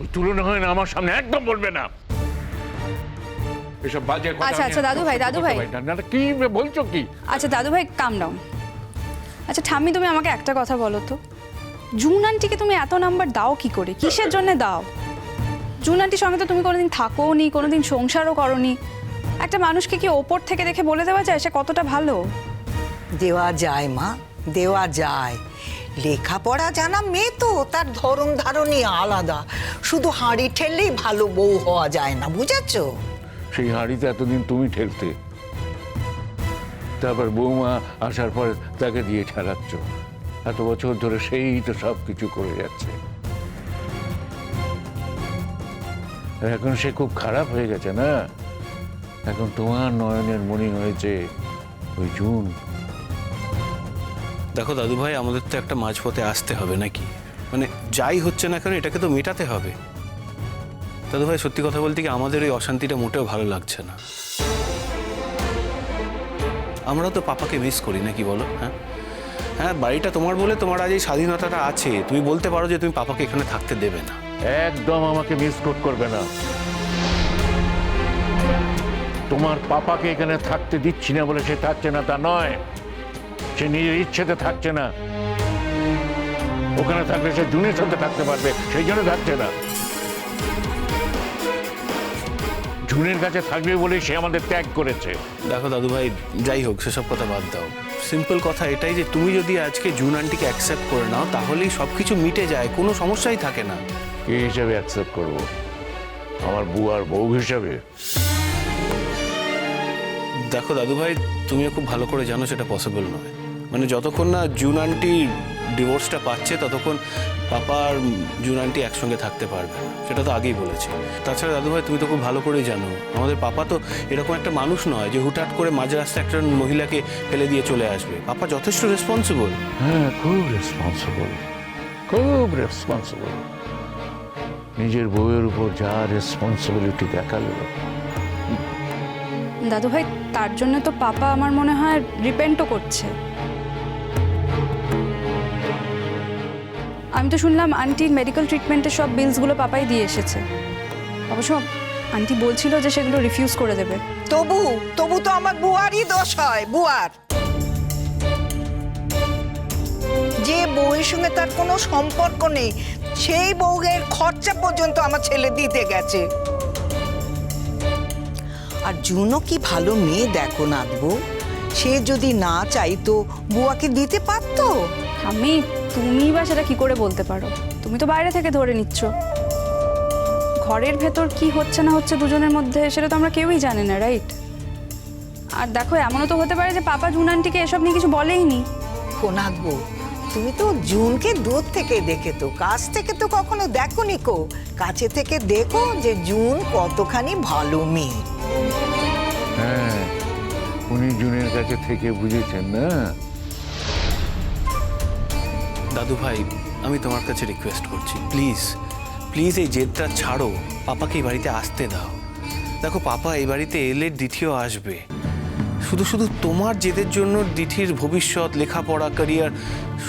ওই তুলনা হয় না, আমার সামনে একদম বলবে না এসব বাজে কথা। আচ্ছা আচ্ছা দাদু ভাই, দাদু ভাই, না কি বলছো কি? আচ্ছা দাদু ভাই কাম ডাউন। আচ্ছা ঠাম্মি, তুমি আমাকে একটা কথা বলো তো, জুন আন্টিকে তুমি এত নাম্বার দাও কি করে? কিসের জন্য দাও? জুন আন্টির সঙ্গে তো তুমি কোনোদিন থাকোও নি, কোনোদিন সংসারও করনি। একটা মানুষকে কি ওপর থেকে দেখে বলে দেওয়া যায় সে কতটা ভালো? দেওয়া যায় মা, দেওয়া যায়। লেখাপড়া জানা মেয়ে তো, তার ধরন ধারণই আলাদা। শুধু হাঁড়ি ঠেললেই ভালো বউ হওয়া যায় না, বুঝেছো? সেই হাঁড়িতে এতদিন তুমি ঠেলতে, তারপর বৌমা আসার পর তাকে দিয়ে ছাড়াচ্ছ। এত বছর ধরে সেই তো সব কিছু করে যাচ্ছে, আর এখন সে খুব খারাপ হয়ে গেছে না। এখন তোমার নয়নের মণি হয়েছে ওই জুন। দেখো দাদু ভাই, আমাদের তো একটা মাঝপথে আসতে হবে নাকি? মানে যাই হচ্ছে না কেন এটাকে তো মেটাতে হবে। দাদু ভাই সত্যি কথা বলতে কি, আমাদের এই অশান্তিটা মোটেও ভালো লাগছে না। আমরা তো পাপাকে মিস করি নাকি বলো? হ্যাঁ হ্যাঁ, বাড়িটা তোমার বলে তোমার আজ এই স্বাধীনতাটা আছে। তুমি বলতে পারো যে তুমি পাপাকে এখানে থাকতে দেবে না। একদম আমাকে মিসকোট করবে না। তোমার পাপাকে এখানে থাকতে দিচ্ছি না বলে সে থাকছে না তা নয়, সে নিজের ইচ্ছেতে থাকছে না। ওখানে থাকলে সে জুনের সাথে থাকতে পারবে, সেই জন্য থাকছে না। জুনের কাছে থাকবে বলেই সে আমাদের ত্যাগ করেছে। দেখো দাদু ভাই, যাই হোক সেসব কথা বাদ দাও। সিম্পল কথা এটাই যে তুমি যদি আজকে জুন আন্টিকে অ্যাকসেপ্ট করে নাও তাহলেই সব কিছু মিটে যায়, কোনো সমস্যাই থাকে না। কে হিসাবে অ্যাকসেপ্ট করবো? আমার বুয়ার বউ হিসাবে? দেখো দাদু ভাই, তুমিও খুব ভালো করে জানো সেটা পসিবল নয়। মানে যতক্ষণ না জুন আন্টি ডিভোর্সটা পাচ্ছে ততক্ষণ পাপা আর জুন আন্টি একসঙ্গে থাকতে পারবে না, সেটা তো আগেই বলেছি। তাছাড়া দাদু ভাই তুমি তো খুব ভালো করেই জানো আমাদের পাপা তো এরকম একটা মানুষ নয় যে হুটহাট করে মাঝ রাস্তায় একটা মহিলাকে ফেলে দিয়ে চলে আসবে। পাপা যথেষ্ট রেসপন্সিবল। হ্যাঁ, খুব রেসপন্সিবল, খুব রেসপন্সিবল। নিজের বউয়ের উপর যা রেসপন্সিবিলিটি দেখালো। দাদু ভাই, তার জন্য তো পাপা আমার মনে হয় রিপেন্টও করছে। আমি তো শুনলাম আন্টির মেডিকেল ট্রিটমেন্টের সব বিলসগুলো পাপাই দিয়ে এসেছে। অবশ্য আন্টি বলছিল যে সেগুলো রিফিউজ করে দেবে। তবু তবু তো আমার বুয়ারই দোষ হয়, বুয়ার। যে বউয়ের সঙ্গে তার কোনো সম্পর্ক নেই সেই বউয়ের খরচা পর্যন্ত আমার ছেলে দিতে গেছে। আর জুনও কি ভালো মেয়ে দেখো নাথবু, সে যদি না চাইতো বুয়াকে দিতে পারতো। তুমি বা সেটা কি করে বলতে পারো? তুমি তো বাইরে থেকে ধরে নিচ্ছ। ঘরের ভেতর কি হচ্ছে না হচ্ছে দুজনের মধ্যে সেটা তো আমরা কেউই জানি না, রাইট? আর দেখো, এমনও তো হতে পারে যে পাপা জুন আন্টিকে এসব নিয়ে কিছু বলেই নি। নাথবু, তুমি তো জুনকে দূর থেকে দেখেতো, কাছ থেকে তো কখনো দেখোনি কো। কাছে থেকে দেখো যে জুন কতখানি ভালো মেয়ে। হ্যাঁ, উনি জুনের কাছে থেকে বুঝেছেন না। দাদু ভাই, আমি তোমার কাছে রিকোয়েস্ট করছি, প্লিজ প্লিজ এই জেদটা ছাড়ো, পাপাকে এই বাড়িতে আসতে দাও। দেখো, পাপা এই বাড়িতে এলে দ্বিতীয় আসবে। শুধু শুধু তোমার জেদের জন্য দিঠির ভবিষ্যৎ, লেখাপড়া, ক্যারিয়ার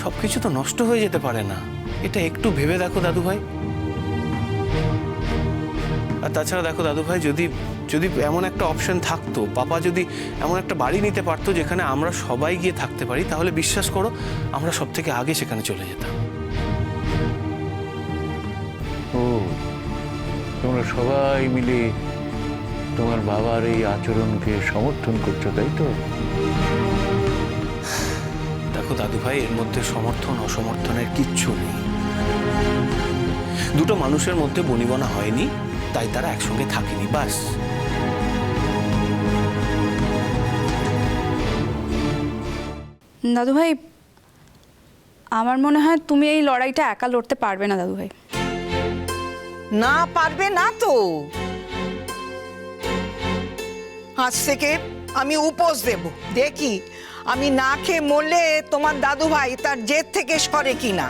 সব কিছু তো নষ্ট হয়ে যেতে পারে না। এটা একটু ভেবে দেখো দাদু ভাই। আর তাছাড়া দেখো দাদু ভাই, যদি যদি এমন একটা অপশন থাকতো, পাপা যদি এমন একটা বাড়ি নিতে পারতো যেখানে আমরা সবাই গিয়ে থাকতে পারি, তাহলে বিশ্বাস করো আমরা সব থেকে আগে সেখানে চলে যেতাম। ও, তোমরা সবাই মিলে তোমার বাবার এই আচরণকে সমর্থন করছো, তাই তো? দেখো দাদু ভাই, এর মধ্যে সমর্থন অসমর্থনের কিচ্ছু নেই। দুটো মানুষের মধ্যে বনিবনা হয়নি, তাই তারা একসঙ্গে থাকেনি, বাস। দাদু ভাই, আমার মনে হয় তুমি এই লড়াইটা একা লড়তে পারবে না দাদু ভাই। না পারবে না তো। আজ থেকে আমি উপোস দেব, দেখি আমি না খেয়ে মরলে তোমার দাদু ভাই তার জেদ থেকে সরে কিনা।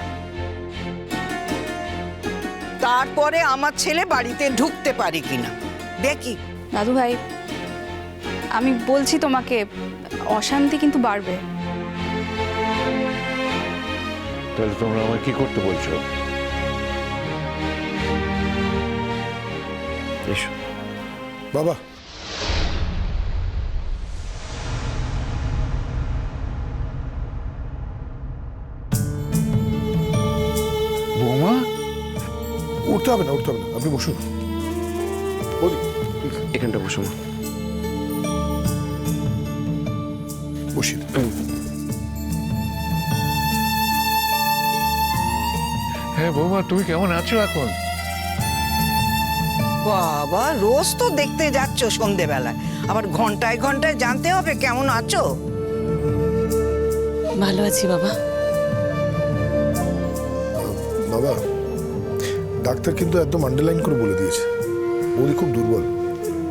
তারপরে আমার ছেলে বাড়িতে ঢুকতে পারে কিনা দেখি। দাদু ভাই, আমি বলছি তোমাকে, অশান্তি কিন্তু বাড়বে। তাহলে তোমরা আমায় কি করতে বলছো? এসো। বাবা, বৌমা, উঠতে হবে না, আপনি বসুন। বৌদি, এখানটা বসো মা। বসিয়ে দিন। হ্যাঁ বৌমা, তুমি কেমন আছো এখন? বাবা, রোজ তো দেখতে যাচ্ছ সন্ধেবেলায়, আবার ঘন্টায় ঘন্টায় জানতে হবে কেমন আছো। ভালো আছি বাবা। বাবা, ডাক্তার কিন্তু একদম আন্ডারলাইন করে বলে দিয়েছে বৌদি খুব দুর্বল,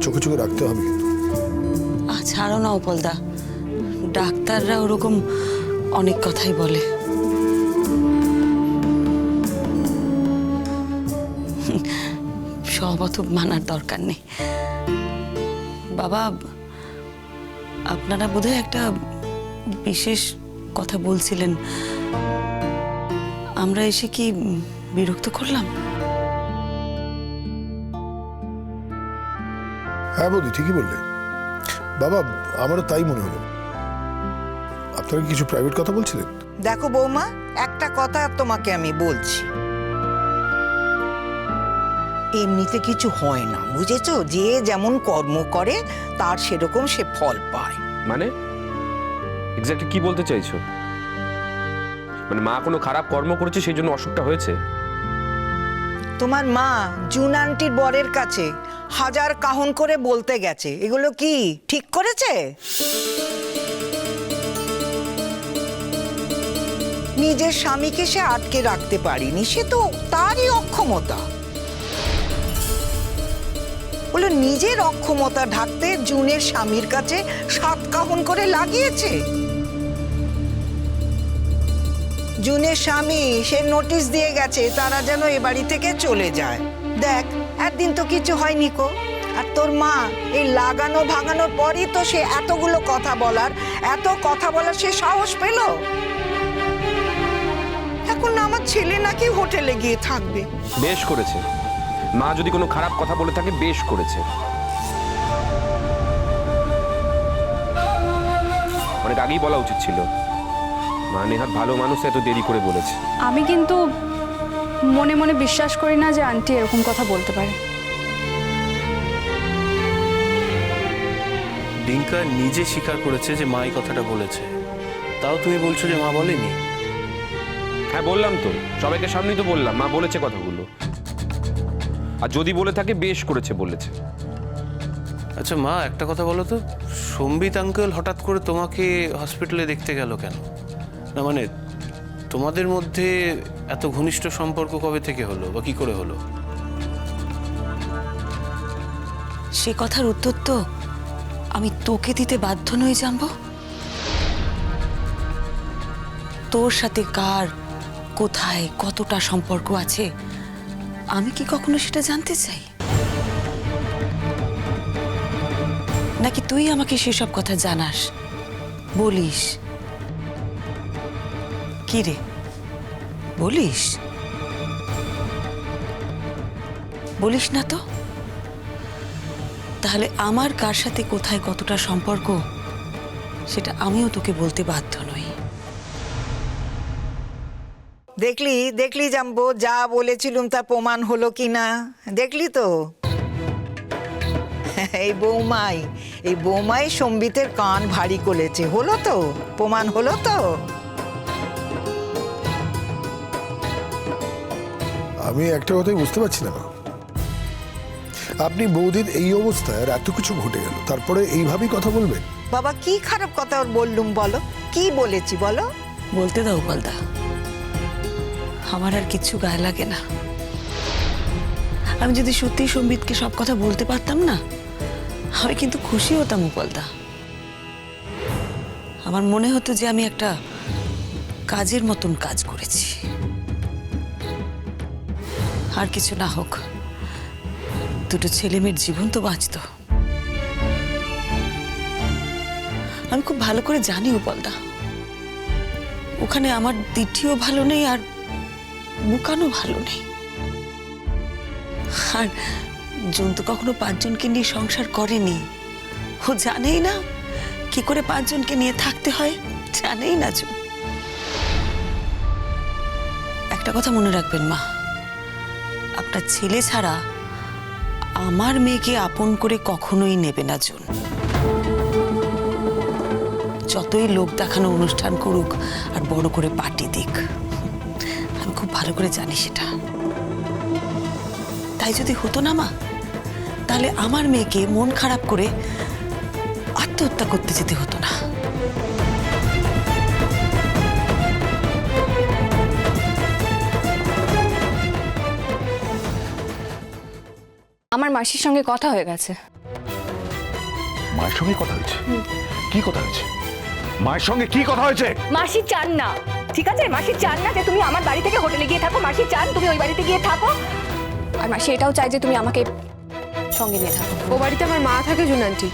চোখে চোখে রাখতে হবে কিন্তু। ছাড়ো না উপলদা, ডাক্তাররা ওরকম অনেক কথাই বলে। সব অত মানার দরকার নেই। বাবা, আপনারা বোধহয় একটা বিশেষ কথা বলছিলেন, আমরা এসে কি বিরক্ত করলাম? হ্যাঁ বৌদি, ঠিকই বললে। বাবা, আমারও তাই মনে হলো। আপনারা কি কিছু প্রাইভেট কথা বলছিলেন? দেখো বৌমা, একটা কথা তোমাকে আমি বলছি, এমনিতে কিছু হয় না, বুঝেছো? যে যেমন কর্ম করে তার সেরকম সে ফল পায়। মানে এক্স্যাক্টলি কি বলতে চাইছো? মানে মা কোনো খারাপ কর্ম করেছে সেই জন্য অসুখটা হয়েছে? তোমার মা জুন আন্টির বরের কাছে হাজার কাহন করে বলতে গেছে, এগুলো কি ঠিক করেছে? নিজের স্বামীকে সে আটকে রাখতে পারিনি, সে তো তারই অক্ষমতা। বলো, নিজের অক্ষমতা ঢাকতে জুনের স্বামীর কাছে সাত কাহন করে লাগিয়েছে। জুনের স্বামী সে নোটিশ দিয়ে গেছে তারা যেন এ বাড়ি থেকে চলে যায়। দেখ, একদিন তো কিছু হয়নি কো। আর তোর মা এই লাগানো ভাঙানোর পরই তো সে এত কথা বলার সে সাহস পেল। এখন আমার ছেলে নাকি হোটেলে গিয়ে থাকবে। বেশ করেছে, মা যদি কোনো খারাপ কথা বলে থাকে বেশ করেছে। অনেক আগেই বলা উচিত ছিল। মা নেহাত ভালো মানুষ, এত দেরি করে বলেছে। আমি কিন্তু মনে মনে বিশ্বাস করি না যে আন্টি এরকম কথা বলতে পারে। ডিঙ্কা নিজে স্বীকার করেছে যে মা এই কথাটা বলেছে, তাও তুমি বলছো যে মা বলেনি? হ্যাঁ বললাম তো, সবাইকে সামনেই তো বললাম মা বলেছে কথাগুলো। আর যদি বলে থাকে বেশ করেছে বলেছে। আচ্ছা মা, একটা কথা বলো তো, সম্বিত আঙ্কেল হঠাৎ করে তোমাকে হসপিটালে দেখতে গেল কেন? না মানে তোমাদের মধ্যে এত ঘনিষ্ঠ সম্পর্ক কবে থেকে হলো বা কি করে হলো? সে কথার উত্তর তো আমি তোকে দিতে বাধ্য নই, জানবো। তোর সাথে কার কোথায় কতটা সম্পর্ক আছে আমি কি কখনো সেটা জানতে চাই? নাকি তুই আমাকে সেসব কথা জানাস, বলিস? কি রে, বলিস? বলিস না তো? তাহলে আমার কার সাথে কোথায় কতটা সম্পর্ক সেটা আমিও তোকে বলতে বাধ্য নই। দেখলি জাম্বো, যা বলেছিলুম তা প্রমাণ হলো কিনা দেখলি তো? এই বৌমাই সম্বিতের কান ভারী করেছে, হলো তো? প্রমাণ হলো তো? আমি একটা কথাই বুঝতে পারছি না, আপনি বৌদির এই অবস্থায় আর এত কিছু ঘটে গেল, তারপরে এইভাবেই কথা বলবেন? বাবা, কি খারাপ কথা বললুম বলো? কি বলেছি বলো? বলতে দাও বলদা, আমার আর কিচ্ছু গায়ে লাগে না। আমি যদি সত্যি সম্বিতকে সব কথা বলতে পারতাম না, আমি কিন্তু খুশি হতাম উপলদা। আমার মনে হতো যে আমি একটা কাজের মতন কাজ করেছি। আর কিছু না হোক, দুটো ছেলে মেয়ের জীবন তো বাঁচতো। আমি খুব ভালো করে জানি উপলদা, ওখানে আমার দিঠিও ভালো নেই আর বুকানো ভালো নেই। আর জুন তো কখনো 5 জনকে নিয়ে সংসার করেনি। ও জানেই না কি করে 5 জনকে নিয়ে থাকতে হয়, জানেই না জুন। একটা কথা মনে রাখবেন মা, আপনার ছেলে ছাড়া আমার মেয়েকে আপন করে কখনোই নেবে না জুন। যতই লোক দেখানো অনুষ্ঠান করুক আর বড় করে পার্টি দিক, আমি খুব ভালো করে জানি সেটা। তাই যদি হতো না মা, তাহলে আমার মেয়েকে মন খারাপ করে আত্মহত্যা করতে যেতে হতো না। আমার মাসির সঙ্গে কথা হয়ে গেছে। মায়ের সঙ্গে কথা হয়েছে? কি কথা হয়েছে? মায়ের সঙ্গে কি কথা হয়েছে? মাসি চান না, ঠিক আছে? মাসি চান না যে তুমি আমার বাড়ি থেকে হোটেলে গিয়ে থাকো। মাসি চান তুমি ওই বাড়িতে গিয়ে থাকো। আর মাসি এটাও চায় যে তুমি আমাকে সঙ্গে নিয়ে থাকো। ও বাড়িতে আমার মা থাকে জুন আন্টি।